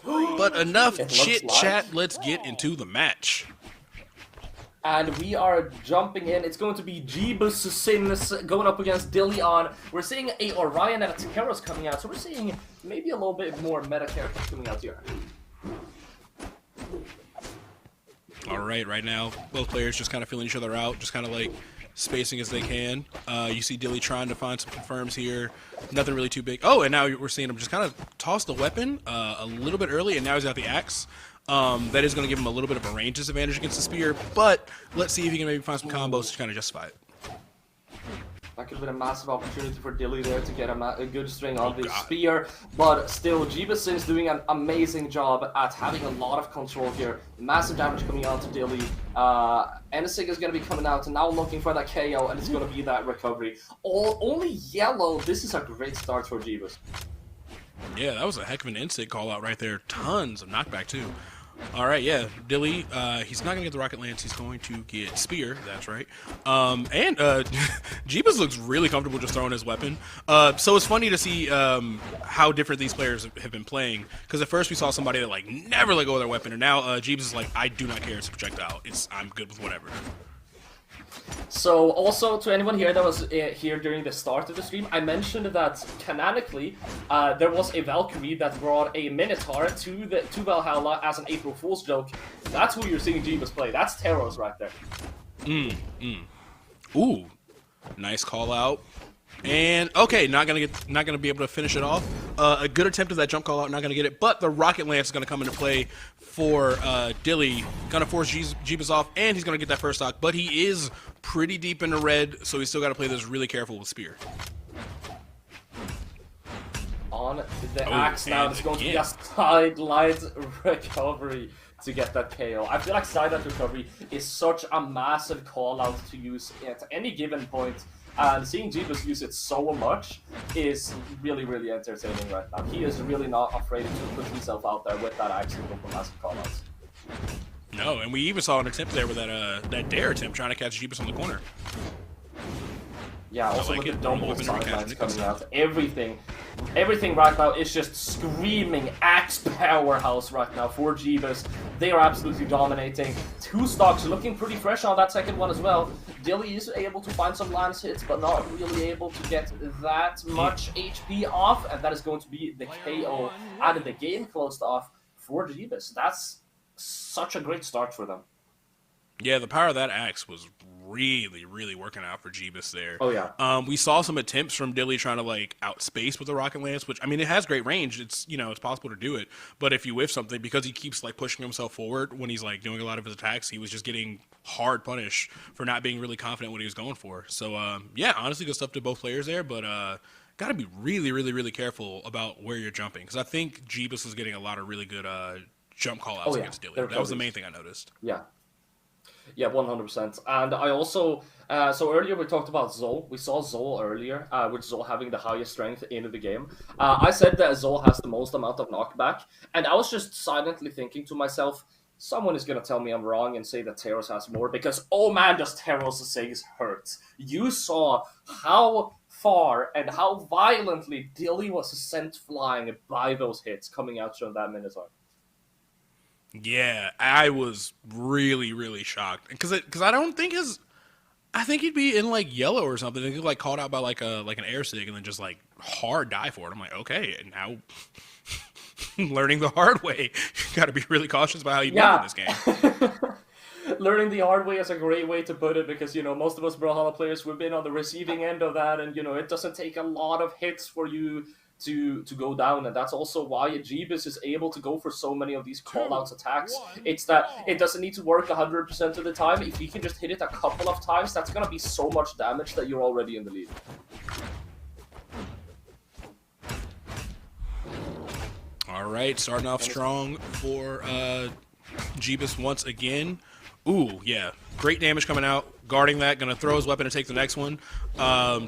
But enough It looks chit like. chat. Let's get into the match. And we are jumping in. It's going to be Jebus Sims going up against Dillion. We're seeing a Orion and a Takeros coming out, so we're seeing maybe a little bit more meta characters coming out here. All right now, both players just kind of feeling each other out, just kind of like spacing as they can. You see Dilly trying to find some confirms here. Nothing really too big. Oh, and now we're seeing him just kind of toss the weapon a little bit early, and now he's got the axe. That is going to give him a little bit of a range disadvantage against the spear, but let's see if he can maybe find some combos to kind of justify it. That could have been a massive opportunity for Dilly there to get a good string on the spear, but still, Jebus is doing an amazing job at having a lot of control here. Massive damage coming out to Dilly. Enisig is going to be coming out and now looking for that KO, and it's going to be that recovery. Only yellow. This is a great start for Jebus. Yeah, that was a heck of an instant call out right there. Tons of knockback too. All right, yeah, Dilly, he's not going to get the Rocket Lance. He's going to get Spear, that's right. And Jebus looks really comfortable just throwing his weapon. So it's funny to see how different these players have been playing. Because at first we saw somebody that, like, never let go of their weapon. And now Jebus is like, I do not care. It's a projectile. I'm good with whatever. So also to anyone here that was here during the start of the stream, I mentioned that canonically there was a Valkyrie that brought a Minotaur to Brawlhalla as an April Fool's joke. That's who you're seeing Jebus play. That's Teros right there. Ooh, nice call out. And okay, not gonna be able to finish it off. A good attempt at that jump call out, not gonna get it. But the Rocket Lance is gonna come into play for Dilly, gonna force Jebus off, and he's gonna get that first stock. But he is pretty deep in the red, so he's still got to play this really careful with Spear. On the axe now, it's going to be a sideline recovery to get that KO. I feel like sideline recovery is such a massive call out to use at any given point. And seeing Jebus use it so much is really, really entertaining right now. He is really not afraid to put himself out there with that axe and go for massive callouts. No, and we even saw an attempt there with that dare attempt trying to catch Jebus on the corner. Yeah, also with the double sidelines coming out. Everything right now is just screaming axe powerhouse right now for Jebus. They are absolutely dominating. Two stocks looking pretty fresh on that second one as well. Dilly is able to find some lance hits, but not really able to get that much HP off, and that is going to be the KO and the game closed off for Jebus. That's such a great start for them. Yeah, the power of that axe was really, really working out for Jebus there. Oh, yeah. We saw some attempts from Dilly trying to, like, outspace with the Rocket Lance, which, I mean, it has great range. It's, you know, it's possible to do it. But if you whiff something, because he keeps, like, pushing himself forward when he's, like, doing a lot of his attacks, he was just getting hard punished for not being really confident what he was going for. So, yeah, honestly, good stuff to both players there. But, got to be really, really, really careful about where you're jumping. Because I think Jebus was getting a lot of really good jump call-outs against Dilly. That was the main thing I noticed. Yeah. Yeah, 100%. And I also, so earlier we talked about Zol. We saw Zol earlier, with Zol having the highest strength in the game. I said that Zol has the most amount of knockback, and I was just silently thinking to myself, someone is going to tell me I'm wrong and say that Teros has more, because, oh man, does Teros' things hurt. You saw how far and how violently Dilly was sent flying by those hits coming out from that Minotaur. Yeah, I was really, really shocked because I don't think I think he'd be in like yellow or something. He'd get like called out by like an air sig and then just like hard die for it. I'm like, okay, and now learning the hard way. You got to be really cautious about how you move in this game. Learning the hard way is a great way to put it because, you know, most of us Brawlhalla players, we've been on the receiving end of that, and, you know, it doesn't take a lot of hits for you to go down, and that's also why Jebus is able to go for so many of these call-outs attacks. It's that it doesn't need to work 100% of the time. If you can just hit it a couple of times, that's going to be so much damage that you're already in the lead. All right, starting off strong for Jebus once again. Ooh, yeah, great damage coming out. Guarding that, gonna throw his weapon and take the next one.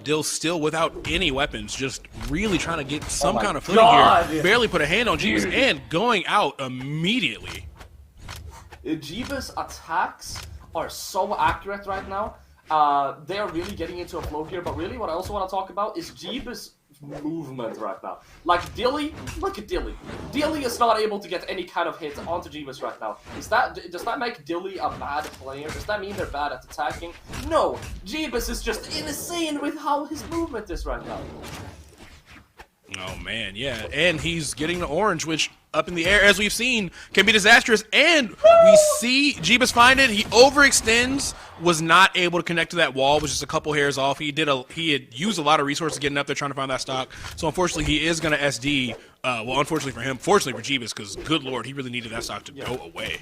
Dill still without any weapons, just really trying to get some kind of footing here. Barely put a hand on Jebus and going out immediately. Jebus attacks are so accurate right now. They are really getting into a flow here, but really what I also want to talk about is Jebus movement right now. Like Dilly, look at Dilly. Dilly is not able to get any kind of hit onto Jebus right now. Does that make Dilly a bad player? Does that mean they're bad at attacking? No, Jebus is just insane with how his movement is right now. Oh man, yeah, and he's getting the orange, which up in the air, as we've seen, can be disastrous. And we see Jebus find it. He overextends, was not able to connect to that wall, was just a couple hairs off. He had used a lot of resources getting up there trying to find that stock. So unfortunately, he is going to SD. Well, unfortunately for him, fortunately for Jebus, because good lord, he really needed that stock to go away.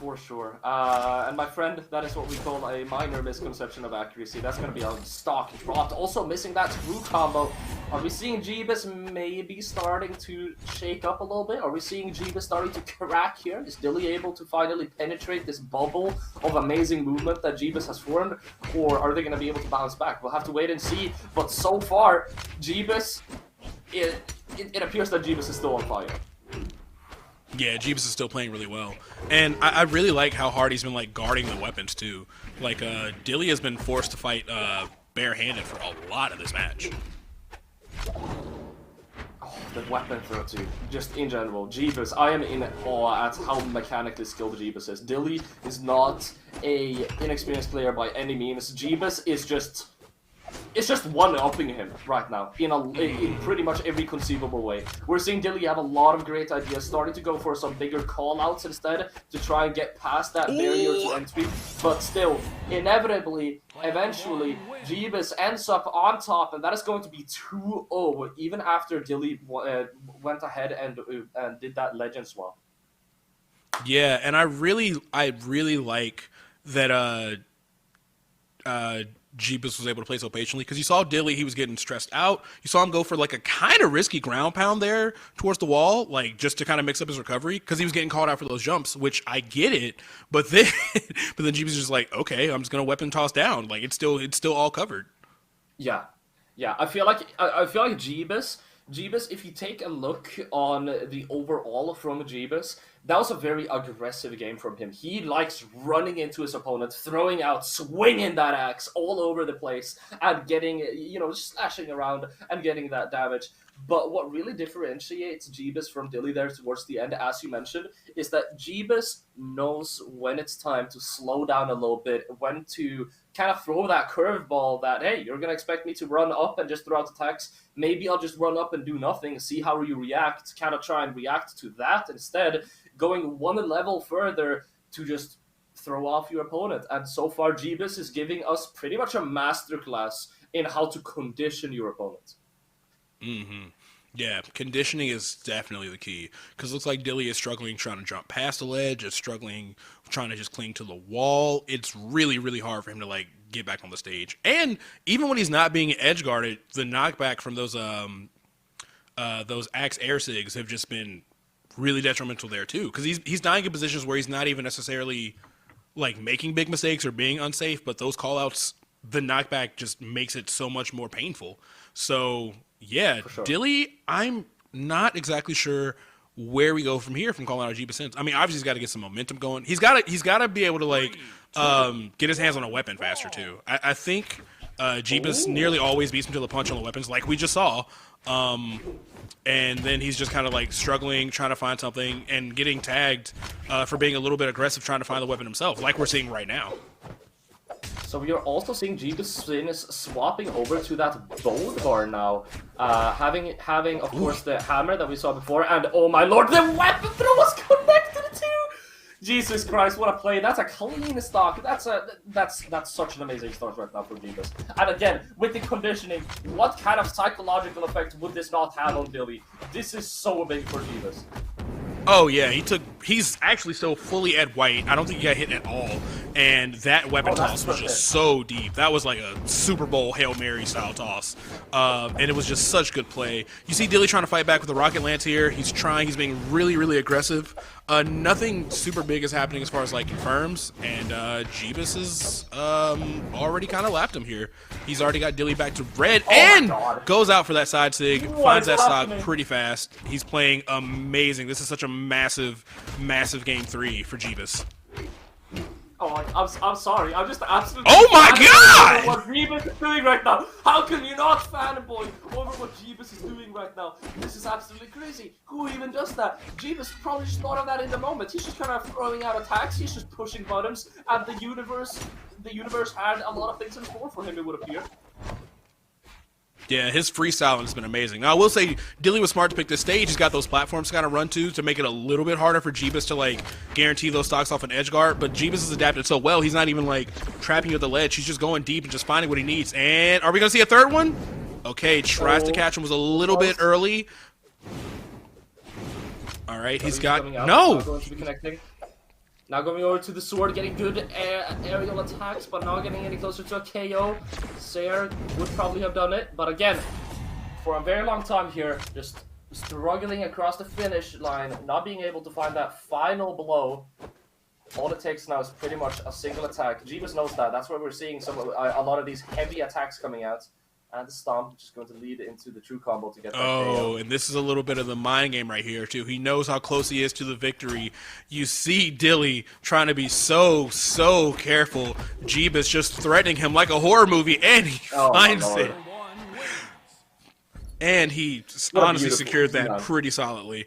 For sure. And my friend, that is what we call a minor misconception of accuracy. That's going to be a stock dropped. Also missing that screw combo. Are we seeing Jebus maybe starting to shake up a little bit? Are we seeing Jebus starting to crack here? Is Dilly able to finally penetrate this bubble of amazing movement that Jebus has formed? Or are they going to be able to bounce back? We'll have to wait and see. But so far, Jebus, it appears that Jebus is still on fire. Yeah, Jebus is still playing really well. And I really like how hard he's been, like, guarding the weapons, too. Like, Dilly has been forced to fight barehanded for a lot of this match. Oh, the weapon throw, too. Just in general. Jebus, I am in awe at how mechanically skilled Jebus is. Dilly is not a inexperienced player by any means. Jebus is just... It's just one-upping him right now in pretty much every conceivable way. We're seeing Dilly have a lot of great ideas, starting to go for some bigger call-outs instead to try and get past that barrier to entry. But still, inevitably, eventually, Jebus ends up on top, and that is going to be 2-0 even after Dilly went ahead and did that legend swap. Yeah, and I really like that Jebus was able to play so patiently, because you saw Dilly, he was getting stressed out. You saw him go for like a kind of risky ground pound there towards the wall, like just to kind of mix up his recovery, because he was getting called out for those jumps, which I get it. But then Jebus is just like, okay, I'm just gonna weapon toss down. Like it's still all covered. Yeah. I feel like Jebus, if you take a look on the overall from Jebus, that was a very aggressive game from him. He likes running into his opponent, throwing out, swinging that axe all over the place, and getting, slashing around and getting that damage. But what really differentiates Jebus from Dilly there towards the end, as you mentioned, is that Jebus knows when it's time to slow down a little bit, when to kind of throw that curveball that, hey, you're going to expect me to run up and just throw out attacks. Maybe I'll just run up and do nothing, see how you react, kind of try and react to that instead, going one level further to just throw off your opponent. And so far, Jebus is giving us pretty much a masterclass in how to condition your opponent. Mm-hmm. Yeah, conditioning is definitely the key, because it looks like Dilly is struggling trying to jump past the ledge, is struggling trying to just cling to the wall. It's really, really hard for him to like get back on the stage. And even when he's not being edge guarded, the knockback from those axe air sigs have just been really detrimental there too, because he's dying in positions where he's not even necessarily like making big mistakes or being unsafe, but those callouts, the knockback just makes it so much more painful. So yeah, sure. Dilly, I'm not exactly sure where we go from here from calling out Jebus. I mean, obviously he's got to get some momentum going. He's got to be able to like get his hands on a weapon faster too. I think Jebus nearly always beats him to the punch on the weapons, like we just saw. And then he's just kind of like struggling, trying to find something, and getting tagged for being a little bit aggressive, trying to find the weapon himself, like we're seeing right now. So we are also seeing Jebus swapping over to that bold bar now, having of course the hammer that we saw before, and oh my lord, the weapon throw was connected too. Jesus Christ, what a play! That's a clean stock. That's such an amazing start right now for Jebus. And again, with the conditioning, what kind of psychological effect would this not have on Dilly? This is so big for Jebus. Oh yeah, he's actually still fully at white. I don't think he got hit at all. And that weapon toss was just so deep. That was like a Super Bowl Hail Mary style toss. And it was just such good play. You see Dilly trying to fight back with the rocket lance here. He's being really, really aggressive. Nothing super big is happening as far as like confirms. And Jebus is already kind of lapped him here. He's already got Dilly back to red and goes out for that side sig. Finds that stock pretty fast. He's playing amazing. This is such a massive, massive game 3 for Jebus. Oh, I'm sorry. I'm just absolutely. Oh my God! What Jebus is doing right now? How can you not fanboy over what Jebus is doing right now? This is absolutely crazy. Who even does that? Jebus probably just thought of that in the moment. He's just kind of throwing out attacks. He's just pushing buttons, and the universe had a lot of things in store for him. It would appear. Yeah, his freestyling has been amazing. Now, I will say, Dilly was smart to pick this stage. He's got those platforms to kind of run to make it a little bit harder for Jebus to, like, guarantee those stocks off an edge guard. But Jebus has adapted so well, he's not even, like, trapping you at the ledge. He's just going deep and just finding what he needs. And are we going to see a third one? Okay, tries to catch him, was a little bit early. All right, he's got... No! Going to be connecting. Now going over to the sword, getting good aerial attacks, but not getting any closer to a KO. Sayer would probably have done it, but again, for a very long time here, just struggling across the finish line, not being able to find that final blow. All it takes now is pretty much a single attack. Jebus knows that. That's why we're seeing a lot of these heavy attacks coming out. And the stomp is going to lead into the true combo to get that KO. And this is a little bit of the mind game right here, too. He knows how close he is to the victory. You see Dilly trying to be so careful. Jebus just threatening him like a horror movie, and he finds it. And he honestly secured that pretty solidly.